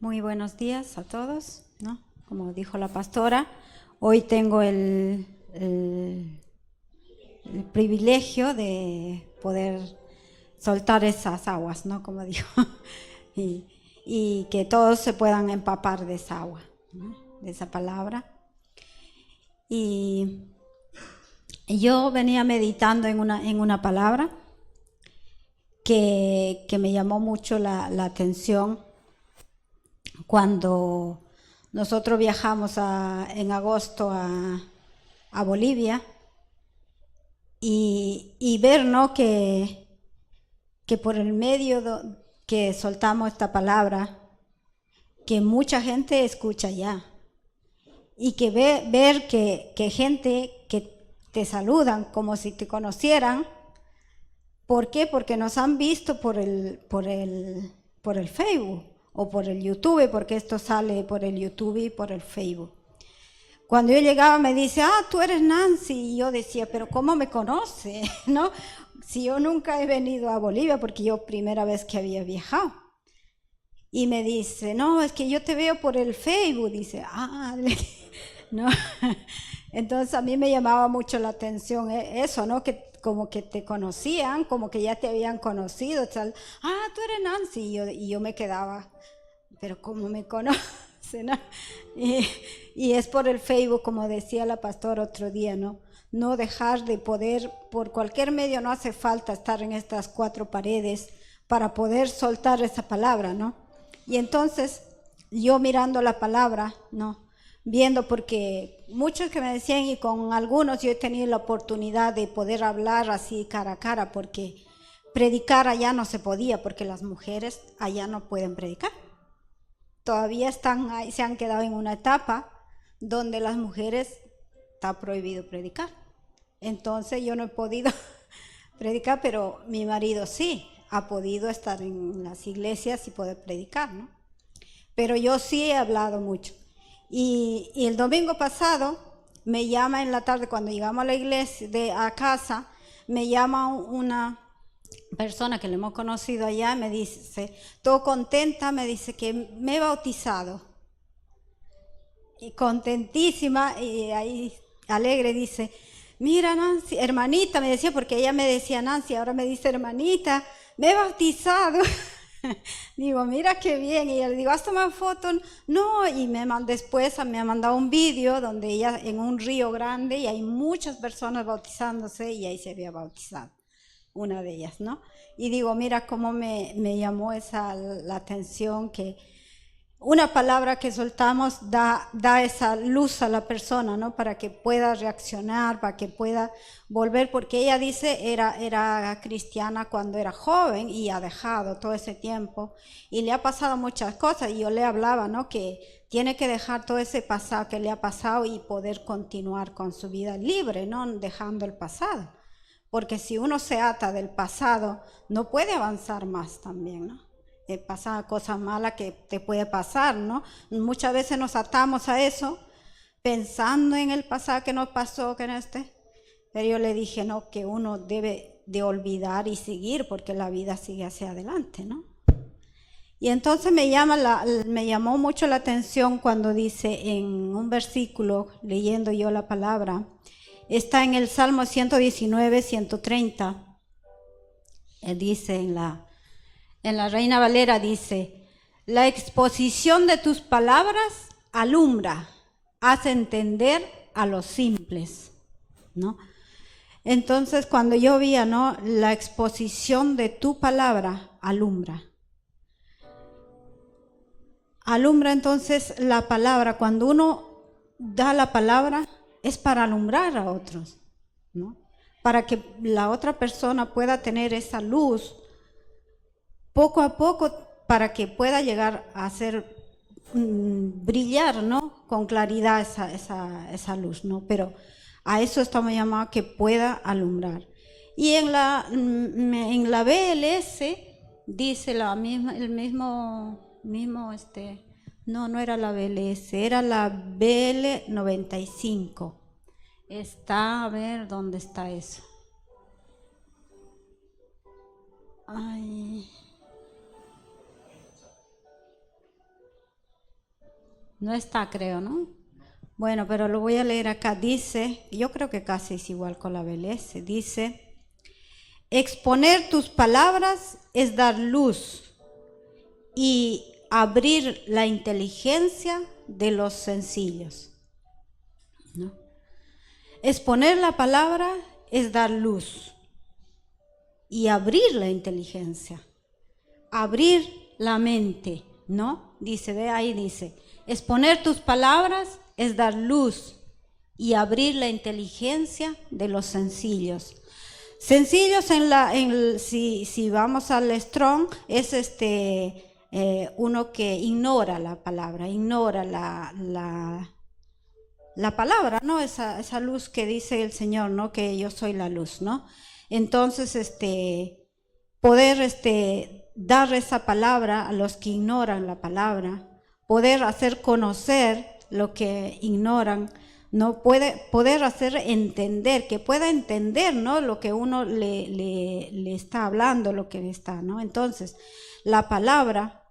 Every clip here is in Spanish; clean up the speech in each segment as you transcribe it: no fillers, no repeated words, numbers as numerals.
Muy buenos días a todos, ¿no? Como dijo la pastora, hoy tengo el privilegio de poder soltar esas aguas, ¿no? Como dijo, y que todos se puedan empapar de esa agua, ¿no? De esa palabra. Y yo venía meditando en una palabra que me llamó mucho la atención cuando nosotros viajamos en agosto a Bolivia y ver, ¿no? que por el medio que soltamos esta palabra, que mucha gente escucha ya y que ver que gente que te saludan como si te conocieran. ¿Por qué? Porque nos han visto por el Facebook o por el YouTube, porque esto sale por el YouTube y por el Facebook. Cuando yo llegaba me dice, tú eres Nancy, y yo decía, pero ¿cómo me conoce? ¿No? Si yo nunca he venido a Bolivia, porque yo primera vez que había viajado. Y me dice, no, es que yo te veo por el Facebook, dice, no. Entonces a mí me llamaba mucho la atención eso, ¿no? Que como que te conocían, como que ya te habían conocido, tal. Tú eres Nancy, y yo me quedaba, pero ¿cómo me conoce, no? Y es por el Facebook, como decía la pastora otro día, ¿no? No dejar de poder, por cualquier medio, no hace falta estar en estas cuatro paredes para poder soltar esa palabra, ¿no? Y entonces, yo mirando la palabra, ¿no? Viendo, porque muchos que me decían, y con algunos yo he tenido la oportunidad de poder hablar así cara a cara, porque predicar allá no se podía, porque las mujeres allá no pueden predicar. Todavía están ahí, se han quedado en una etapa donde las mujeres está prohibido predicar. Entonces yo no he podido predicar, pero mi marido sí ha podido estar en las iglesias y poder predicar, ¿no? Pero yo sí he hablado mucho. Y el domingo pasado me llama en la tarde, cuando llegamos a la iglesia, a casa, me llama una persona que le hemos conocido allá, me dice, todo contenta, me dice que me he bautizado. Y contentísima, y ahí alegre dice, mira Nancy, hermanita, me decía, porque ella me decía Nancy, ahora me dice hermanita, me he bautizado. Digo, mira qué bien. Y yo le digo, ¿has tomado foto? No, y después me ha mandado un vídeo donde ella en un río grande y hay muchas personas bautizándose, y ahí se había bautizado una de ellas, ¿no? Y digo, mira cómo me llamó la atención, que una palabra que soltamos da esa luz a la persona, ¿no? Para que pueda reaccionar, para que pueda volver, porque ella dice era cristiana cuando era joven y ha dejado todo ese tiempo y le ha pasado muchas cosas, y yo le hablaba, ¿no? Que tiene que dejar todo ese pasado que le ha pasado y poder continuar con su vida libre, ¿no? Dejando el pasado, porque si uno se ata del pasado no puede avanzar más también, ¿no? Pasa cosas malas que te puede pasar, ¿no? Muchas veces nos atamos a eso pensando en el pasado que nos pasó, pero yo le dije, no, que uno debe de olvidar y seguir, porque la vida sigue hacia adelante, ¿no? Y entonces me llamó mucho la atención cuando dice en un versículo, leyendo yo la palabra, está en el Salmo 119, 130, dice en la Reina Valera, dice, la exposición de tus palabras alumbra, hace entender a los simples, ¿no? Entonces, cuando yo veía, ¿no? La exposición de tu palabra alumbra. Alumbra entonces la palabra. Cuando uno da la palabra es para alumbrar a otros, ¿no? Para que la otra persona pueda tener esa luz poco a poco, para que pueda llegar a hacer brillar, ¿no? Con claridad esa luz, ¿no? Pero a eso estamos llamados, que pueda alumbrar. Y en la BLS dice el mismo, no era la BLS, era la BL95. Está, a ver, ¿dónde está eso? Ay. No está, creo, ¿no? Bueno, pero lo voy a leer acá. Dice, yo creo que casi es igual con la BLS. Dice, exponer tus palabras es dar luz y abrir la inteligencia de los sencillos, ¿no? Exponer la palabra es dar luz y abrir la inteligencia, abrir la mente, ¿no? Dice, ve ahí dice, exponer tus palabras es dar luz y abrir la inteligencia de los sencillos. Sencillos si vamos al Strong es uno que ignora la palabra, ignora la palabra, ¿no? Esa luz que dice el Señor, ¿no? Que yo soy la luz, ¿no? Entonces, poder dar esa palabra a los que ignoran la palabra, poder hacer conocer lo que ignoran, ¿no? Poder hacer entender, que pueda entender, ¿no? Lo que uno le está hablando, lo que está, ¿no? Entonces, la palabra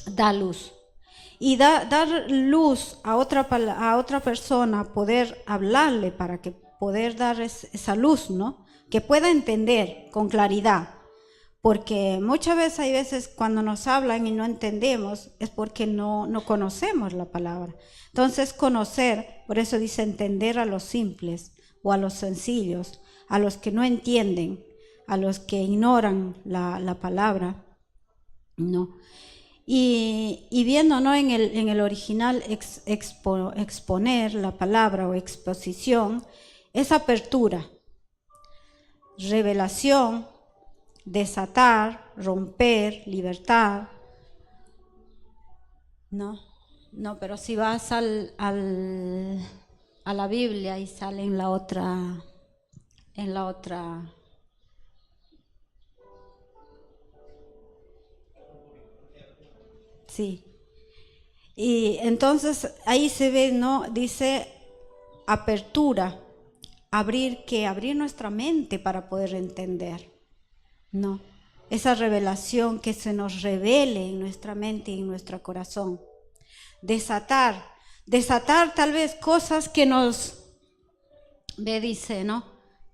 da luz. Y dar luz a otra persona, poder hablarle para que poder dar esa luz, ¿no? Que pueda entender con claridad. Porque muchas veces hay veces cuando nos hablan y no entendemos es porque no conocemos la palabra. Entonces conocer, por eso dice entender a los simples o a los sencillos, a los que no entienden, a los que ignoran la palabra, ¿no? Y viendo, ¿no? en el original exponer la palabra o exposición es apertura, revelación, desatar, romper, libertad, ¿no? No, pero si vas a la Biblia y sale en la otra. Sí. Y entonces ahí se ve, ¿no? Dice apertura, abrir nuestra mente para poder entender, ¿no? Esa revelación que se nos revele en nuestra mente y en nuestro corazón. Desatar tal vez cosas que nos ve, dice, ¿no?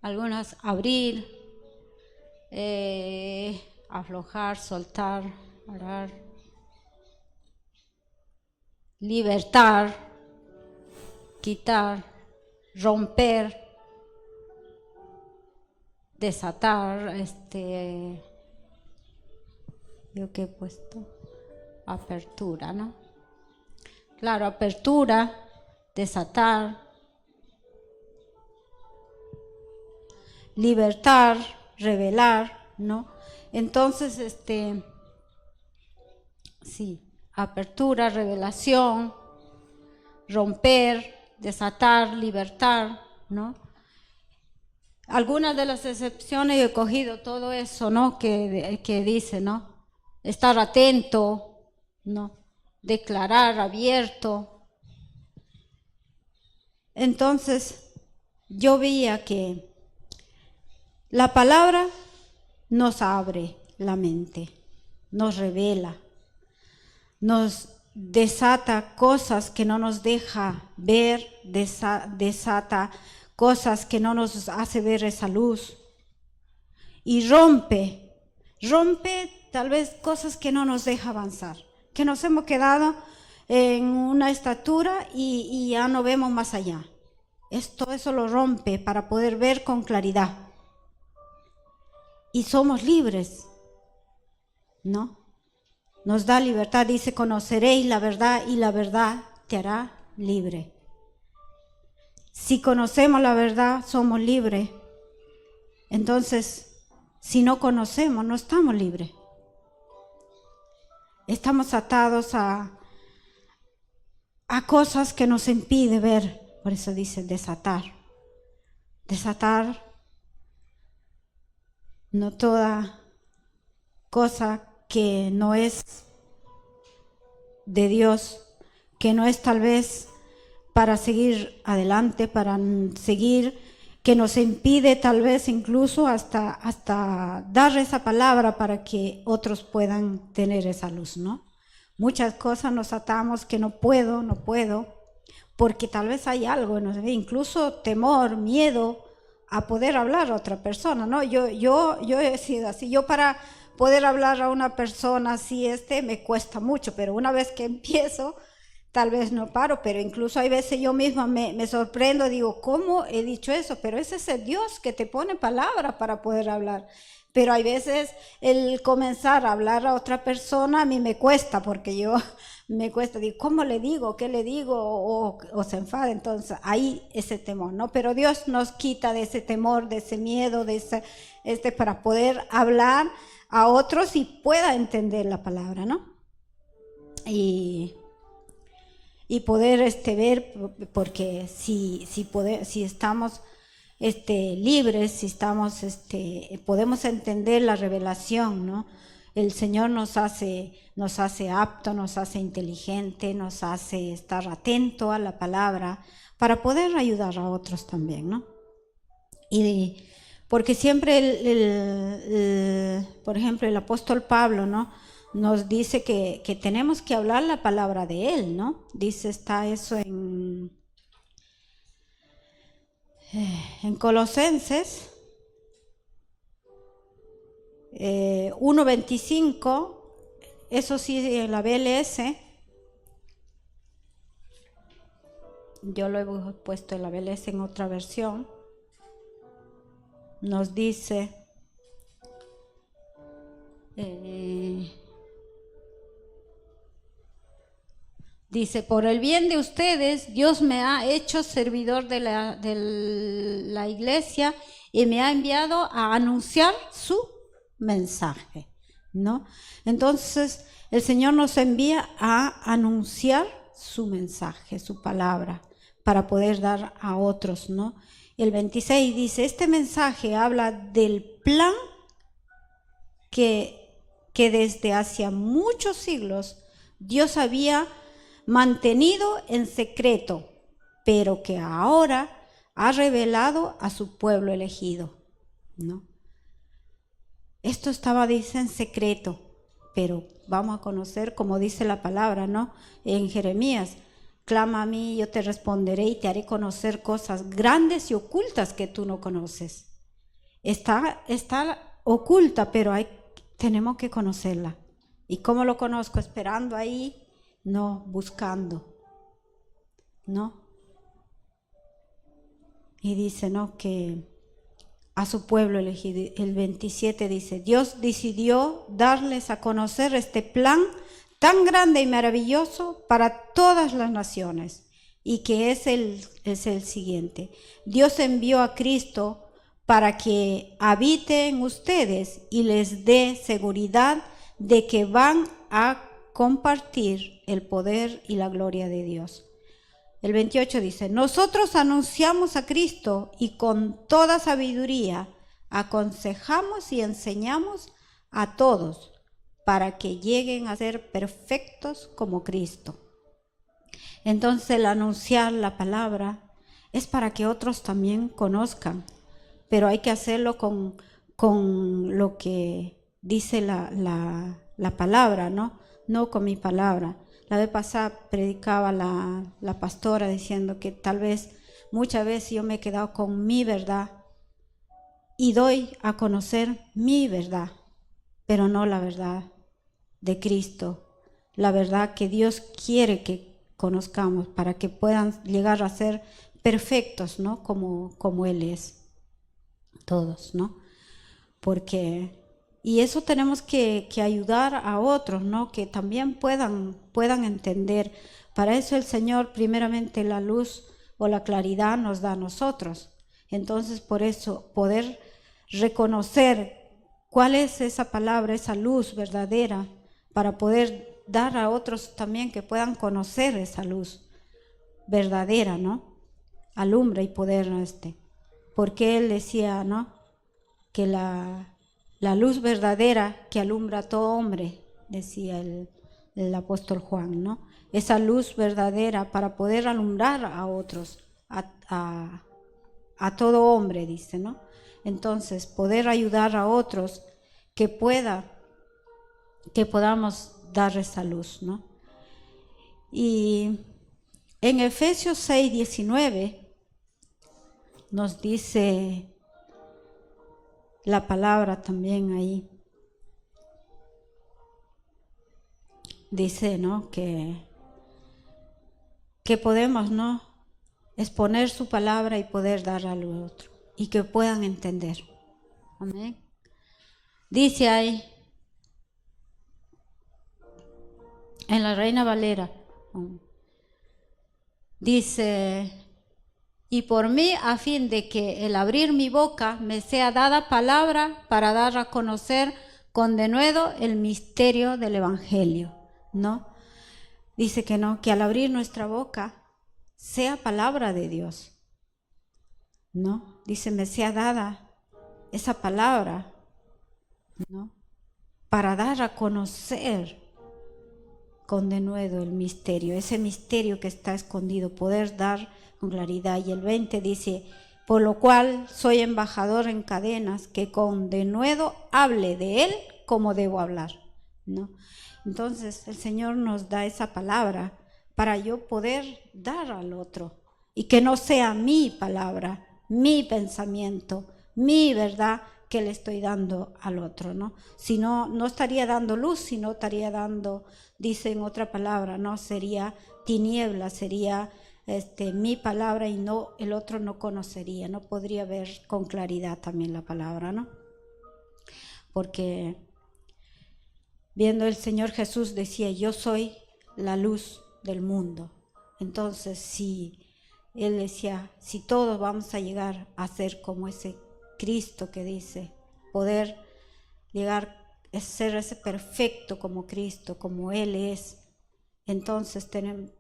Algunas abrir, aflojar, soltar, arar, libertar, quitar, romper, desatar, yo que he puesto apertura, ¿no? Claro, apertura, desatar, libertar, revelar, ¿no? Entonces, sí, apertura, revelación, romper, desatar, libertar, ¿no? Algunas de las excepciones yo he cogido todo eso, ¿no? Que dice, ¿no? Estar atento, ¿no? Declarar, abierto. Entonces, yo veía que la palabra nos abre la mente, nos revela, nos desata cosas que no nos deja ver, desata cosas que no nos hace ver esa luz y rompe tal vez cosas que no nos deja avanzar, que nos hemos quedado en una estatura y ya no vemos más allá. Eso lo rompe para poder ver con claridad. Y somos libres, ¿no? Nos da libertad, dice, conoceréis la verdad y la verdad te hará libre. Si conocemos la verdad, somos libres. Entonces, si no conocemos, no estamos libres. Estamos atados a cosas que nos impiden ver. Por eso dice desatar. Desatar, no toda cosa que no es de Dios, que no es tal vez para seguir adelante, para seguir, que nos impide tal vez incluso hasta dar esa palabra para que otros puedan tener esa luz, ¿no? muchas cosas nos atamos que no puedo, porque tal vez hay algo, incluso temor, miedo a poder hablar a otra persona, ¿no? Yo he sido así. Yo para poder hablar a una persona así, me cuesta mucho, pero una vez que empiezo, tal vez no paro, pero incluso hay veces yo misma me sorprendo, digo, ¿cómo he dicho eso? Pero ese es el Dios que te pone palabra para poder hablar. Pero hay veces el comenzar a hablar a otra persona a mí me cuesta, porque me cuesta, digo, ¿cómo le digo? ¿Qué le digo? O se enfada, entonces ahí ese temor, ¿no? Pero Dios nos quita de ese temor, de ese miedo, de ese para poder hablar a otros y pueda entender la palabra, ¿no? Y poder ver, porque si estamos libres, si estamos, podemos entender la revelación, ¿no? El Señor nos hace apto, nos hace inteligente, nos hace estar atento a la palabra para poder ayudar a otros también, ¿no? Y porque siempre por ejemplo, el apóstol Pablo, ¿no?, nos dice que tenemos que hablar la palabra de Él, ¿no? Dice, está eso en Colosenses 1:25, eso sí, en la BLS, yo lo he puesto en la BLS en otra versión, nos dice, dice, por el bien de ustedes, Dios me ha hecho servidor de la iglesia y me ha enviado a anunciar su mensaje, ¿no? Entonces, el Señor nos envía a anunciar su mensaje, su palabra, para poder dar a otros, ¿no? El 26 dice, este mensaje habla del plan que desde hacía muchos siglos Dios había mantenido en secreto, pero que ahora ha revelado a su pueblo elegido, ¿no? Esto estaba, dice, en secreto, pero vamos a conocer, como dice la palabra, ¿no? En Jeremías, clama a mí, yo te responderé y te haré conocer cosas grandes y ocultas que tú no conoces. Está oculta, pero tenemos que conocerla. ¿Y cómo lo conozco? Esperando ahí, no, buscando, ¿no? Y dice, ¿no?, que a su pueblo elegido. El 27 dice, Dios decidió darles a conocer este plan tan grande y maravilloso para todas las naciones, y que es el siguiente. Dios envió a Cristo para que habite en ustedes y les dé seguridad de que van a compartir el poder y la gloria de Dios. El 28 dice, nosotros anunciamos a Cristo y con toda sabiduría aconsejamos y enseñamos a todos para que lleguen a ser perfectos como Cristo. Entonces, el anunciar la palabra es para que otros también conozcan, pero hay que hacerlo con lo que dice la palabra, ¿no? No con mi palabra. La vez pasada predicaba la pastora diciendo que tal vez, muchas veces yo me he quedado con mi verdad y doy a conocer mi verdad, pero no la verdad de Cristo, la verdad que Dios quiere que conozcamos para que puedan llegar a ser perfectos, ¿no? Como Él es, todos, ¿no? Porque... Y eso tenemos que ayudar a otros, ¿no?, que también puedan entender. Para eso el Señor, primeramente, la luz o la claridad nos da a nosotros. Entonces, por eso, poder reconocer cuál es esa palabra, esa luz verdadera, para poder dar a otros también que puedan conocer esa luz verdadera, ¿no? Alumbra y poder, porque Él decía, ¿no?, que la luz verdadera que alumbra a todo hombre, decía el apóstol Juan, ¿no? Esa luz verdadera para poder alumbrar a otros, a todo hombre, dice, ¿no? Entonces, poder ayudar a otros que podamos dar esa luz, ¿no? Y en Efesios 6:19 nos dice la palabra también ahí. Dice, ¿no? Que podemos, ¿no? Exponer su palabra y poder dar al otro y que puedan entender. Amén. Dice ahí, en la Reina Valera, dice, y por mí, a fin de que el abrir mi boca me sea dada palabra para dar a conocer con denuedo el misterio del Evangelio, ¿no? Dice que no, que al abrir nuestra boca sea palabra de Dios, ¿no? Dice, me sea dada esa palabra, ¿no? Para dar a conocer con denuedo el misterio, ese misterio que está escondido, poder dar con claridad. Y el 20 dice, por lo cual soy embajador en cadenas, que con denuedo hable de él como debo hablar, ¿no? Entonces el Señor nos da esa palabra para yo poder dar al otro y que no sea mi palabra, mi pensamiento, mi verdad que le estoy dando al otro, ¿no? Si no, no estaría dando luz, sino estaría dando, dice en otra palabra, ¿no? Sería tiniebla, sería mi palabra y no, el otro no conocería, no podría ver con claridad también la palabra, ¿no? Porque viendo el Señor Jesús decía, yo soy la luz del mundo. Entonces, si Él decía, si todos vamos a llegar a ser como ese Cristo que dice, poder llegar a ser ese perfecto como Cristo, como Él es, entonces tenemos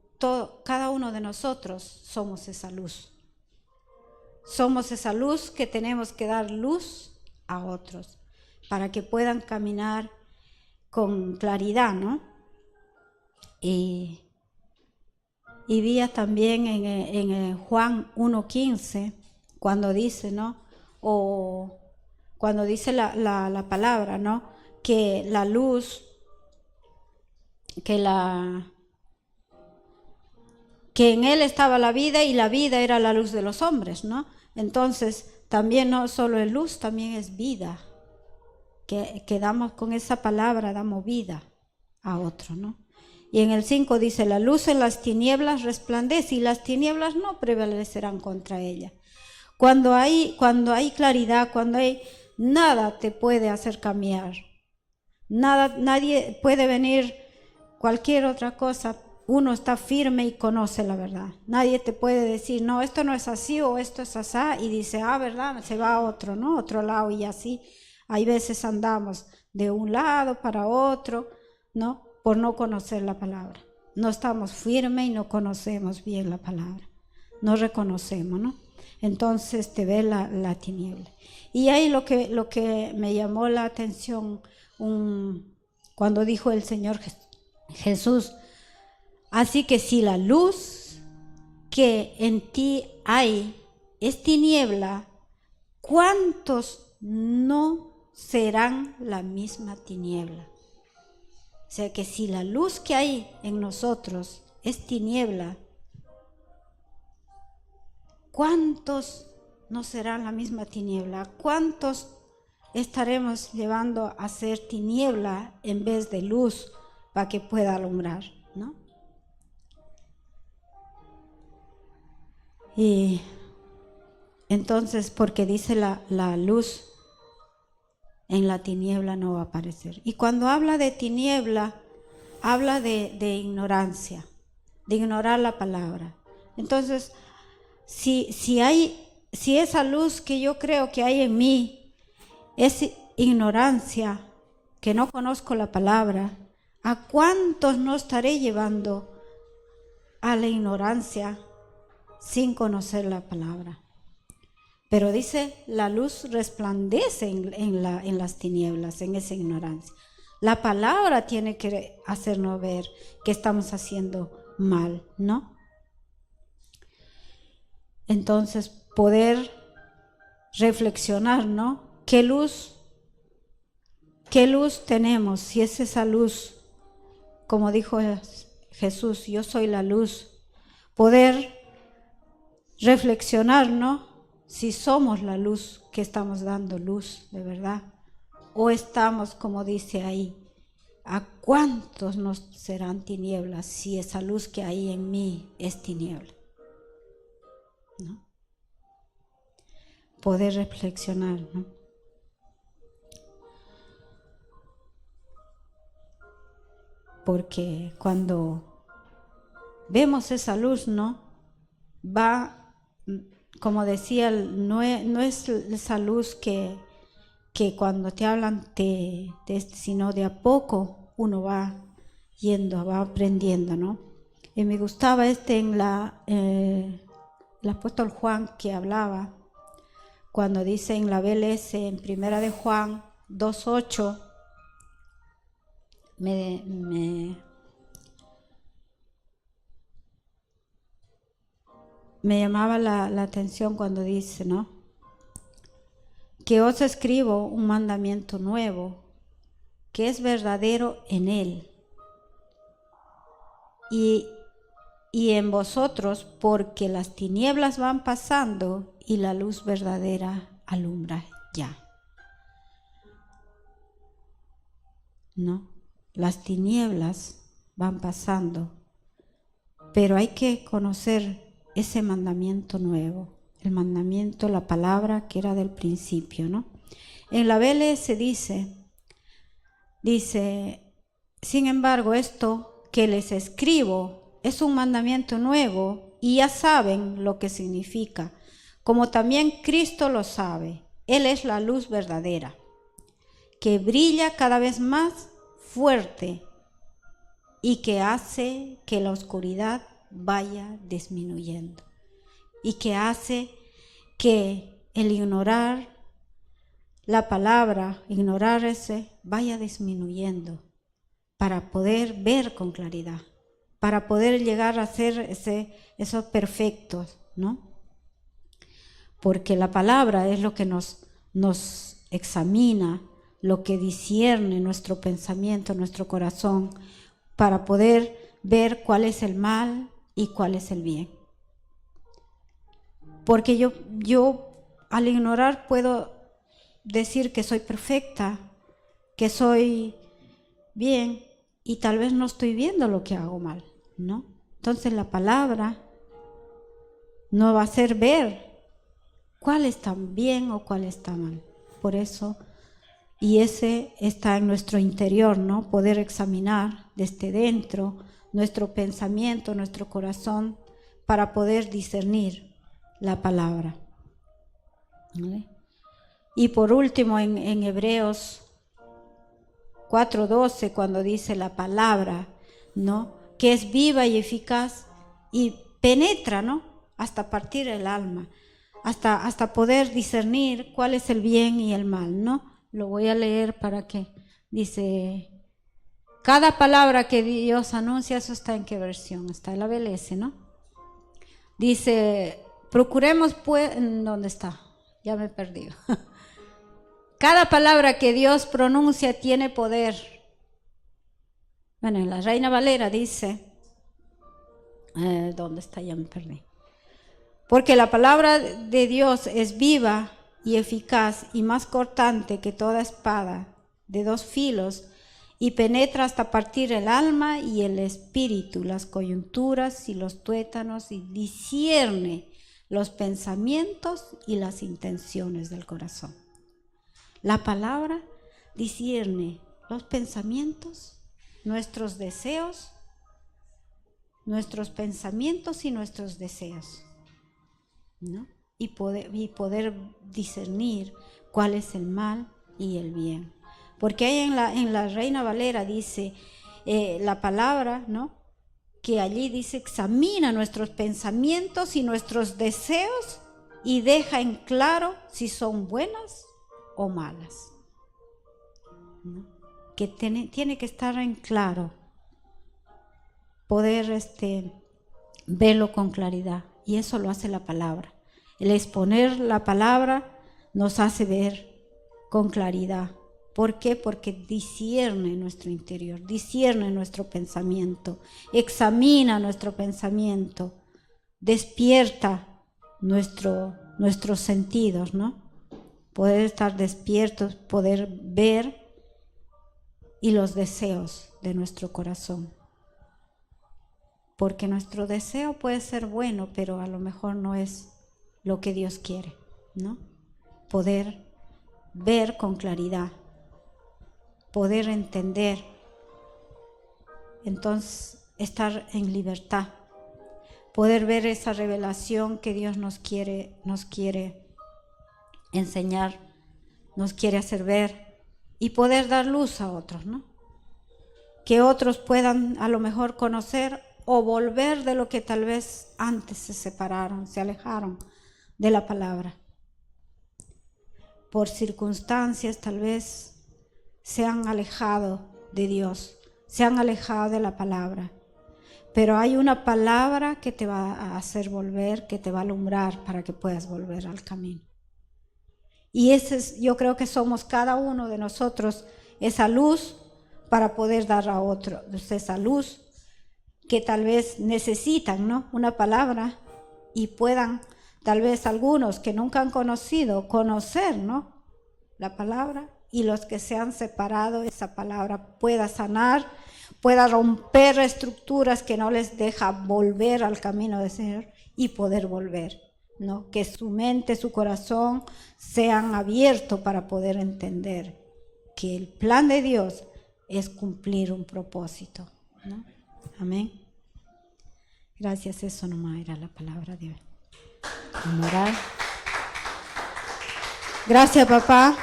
cada uno de nosotros somos esa luz. Somos esa luz que tenemos que dar luz a otros para que puedan caminar con claridad, ¿no? Y vi también en Juan 1:15, cuando dice, ¿no? O cuando dice la palabra, ¿no? Que la luz, que en él estaba la vida y la vida era la luz de los hombres, ¿no? Entonces, también no solo es luz, también es vida. Que damos con esa palabra, damos vida a otro, ¿no? Y en el 5 dice, la luz en las tinieblas resplandece y las tinieblas no prevalecerán contra ella. Cuando hay claridad, nada te puede hacer cambiar. Nadie puede venir cualquier otra cosa. Uno está firme y conoce la verdad. Nadie te puede decir, no, esto no es así o esto es así, y dice, verdad, se va a otro, ¿no? Otro lado, y así. Hay veces andamos de un lado para otro, ¿no? Por no conocer la palabra. No estamos firmes y no conocemos bien la palabra. No reconocemos, ¿no? Entonces te ve la tiniebla. Y ahí lo que me llamó la atención cuando dijo el Señor Jesús, así que si la luz que en ti hay es tiniebla, ¿cuántos no serán la misma tiniebla? O sea que si la luz que hay en nosotros es tiniebla, ¿cuántos no serán la misma tiniebla? ¿Cuántos estaremos llevando a ser tiniebla en vez de luz para que pueda alumbrar, ¿no? Y entonces, porque dice la luz, en la tiniebla no va a aparecer. Y cuando habla de tiniebla, habla de ignorancia, de ignorar la palabra. Entonces, si esa luz que yo creo que hay en mí es ignorancia, que no conozco la palabra, ¿a cuántos no estaré llevando a la ignorancia sin conocer la palabra? Pero dice, la luz resplandece en las tinieblas, en esa ignorancia. La palabra tiene que hacernos ver que estamos haciendo mal, ¿no? Entonces, poder reflexionar, ¿no? ¿Qué luz tenemos? Si es esa luz como dijo Jesús, yo soy la luz, poder reflexionar, ¿no? Si somos la luz, que estamos dando luz de verdad, o estamos, como dice ahí, ¿a cuántos nos serán tinieblas si esa luz que hay en mí es tiniebla? ¿No? Poder reflexionar, ¿no? Porque cuando vemos esa luz, ¿no? Va, como decía, no es esa luz que cuando te hablan, sino de a poco uno va yendo, va aprendiendo, ¿no? Y me gustaba en el apóstol Juan que hablaba, cuando dice en la BLS, en Primera de Juan 2:8, me llamaba la atención cuando dice, ¿no? Que os escribo un mandamiento nuevo, que es verdadero en él y en vosotros, porque las tinieblas van pasando y la luz verdadera alumbra ya. ¿No? Las tinieblas van pasando, pero hay que conocer ese mandamiento nuevo, el mandamiento, la palabra que era del principio, ¿no? En la BLS dice, sin embargo, esto que les escribo es un mandamiento nuevo y ya saben lo que significa, como también Cristo lo sabe. Él es la luz verdadera, que brilla cada vez más fuerte y que hace que la oscuridad vaya disminuyendo y que hace que el ignorar la palabra, ignorar vaya disminuyendo para poder ver con claridad, para poder llegar a ser esos perfectos, ¿no? Porque la palabra es lo que nos examina, lo que discierne nuestro pensamiento, nuestro corazón, para poder ver cuál es el mal y cuál es el bien. Porque yo al ignorar puedo decir que soy perfecta, que soy bien, y tal vez no estoy viendo lo que hago mal, ¿no? Entonces la palabra no va a hacer ver cuál está bien o cuál está mal. Por eso, y ese está en nuestro interior, ¿no? Poder examinar desde dentro nuestro pensamiento, nuestro corazón, para poder discernir la palabra. ¿Vale? Y por último, en Hebreos 4:12, cuando dice la palabra, ¿no? Que es viva y eficaz y penetra, ¿no? Hasta partir el alma, hasta poder discernir cuál es el bien y el mal, ¿no? Lo voy a leer para que dice, cada palabra que Dios anuncia, eso está en qué versión, está en la BLS, ¿no? Dice, procuremos pues, ¿dónde está? Ya me he perdido. Cada palabra que Dios pronuncia tiene poder. Bueno, en la Reina Valera dice, ¿dónde está? Ya me perdí. Porque la palabra de Dios es viva y eficaz y más cortante que toda espada de dos filos y penetra hasta partir el alma y el espíritu, las coyunturas y los tuétanos y discierne los pensamientos y las intenciones del corazón. La palabra discierne los pensamientos, nuestros deseos, nuestros pensamientos y nuestros deseos, ¿no? Y poder discernir cuál es el mal y el bien. Porque ahí en la Reina Valera dice la palabra, ¿no? Que allí dice, examina nuestros pensamientos y nuestros deseos y deja en claro si son buenas o malas, ¿no? Que tiene que estar en claro, poder verlo con claridad, y eso lo hace la palabra. El exponer la palabra nos hace ver con claridad ¿Por qué? Porque discierne nuestro interior, discierne nuestro pensamiento, examina nuestro pensamiento, despierta nuestros sentidos, ¿no? Poder estar despiertos, poder ver, y los deseos de nuestro corazón. Porque nuestro deseo puede ser bueno, pero a lo mejor no es lo que Dios quiere, ¿no? Poder ver con claridad, poder entender, entonces estar en libertad, poder ver esa revelación que Dios nos quiere enseñar, nos quiere hacer ver y poder dar luz a otros, ¿no? Que otros puedan a lo mejor conocer o volver de lo que tal vez antes se separaron, se alejaron de la palabra. Por circunstancias tal vez se han alejado de Dios, se han alejado de la palabra. Pero hay una palabra que te va a hacer volver, que te va a alumbrar para que puedas volver al camino. Y yo creo que somos cada uno de nosotros esa luz para poder dar a otro esa luz que tal vez necesitan, ¿no? Una palabra y puedan, tal vez algunos que nunca han conocido, conocer, ¿no? La palabra, y los que se han separado, esa palabra pueda sanar, pueda romper estructuras que no les deja volver al camino del Señor y poder volver, ¿no? Que su mente, su corazón sean abiertos para poder entender que el plan de Dios es cumplir un propósito, ¿no? Amén. Gracias, eso nomás era la palabra de hoy. Orar. Gracias, papá,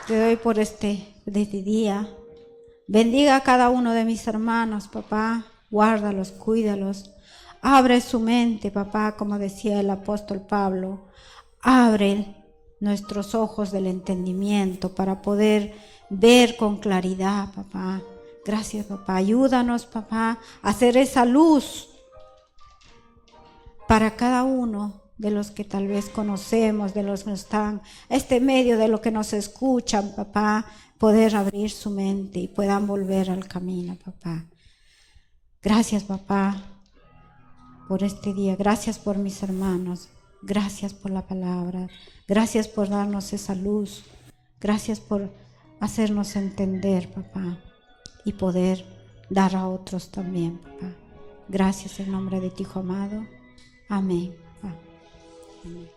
te doy por este día. Bendiga a cada uno de mis hermanos, papá. Guárdalos, cuídalos. Abre su mente, papá, como decía el apóstol Pablo. Abre nuestros ojos del entendimiento para poder ver con claridad, papá. Gracias, papá. Ayúdanos, papá, a hacer esa luz para cada uno de los que tal vez conocemos, de los que están a este medio, de los que nos escuchan, papá, poder abrir su mente y puedan volver al camino, papá. Gracias, papá, por este día. Gracias por mis hermanos. Gracias por la palabra. Gracias por darnos esa luz. Gracias por hacernos entender, papá, y poder dar a otros también, papá. Gracias en nombre de ti, Hijo amado. Amén. Amén.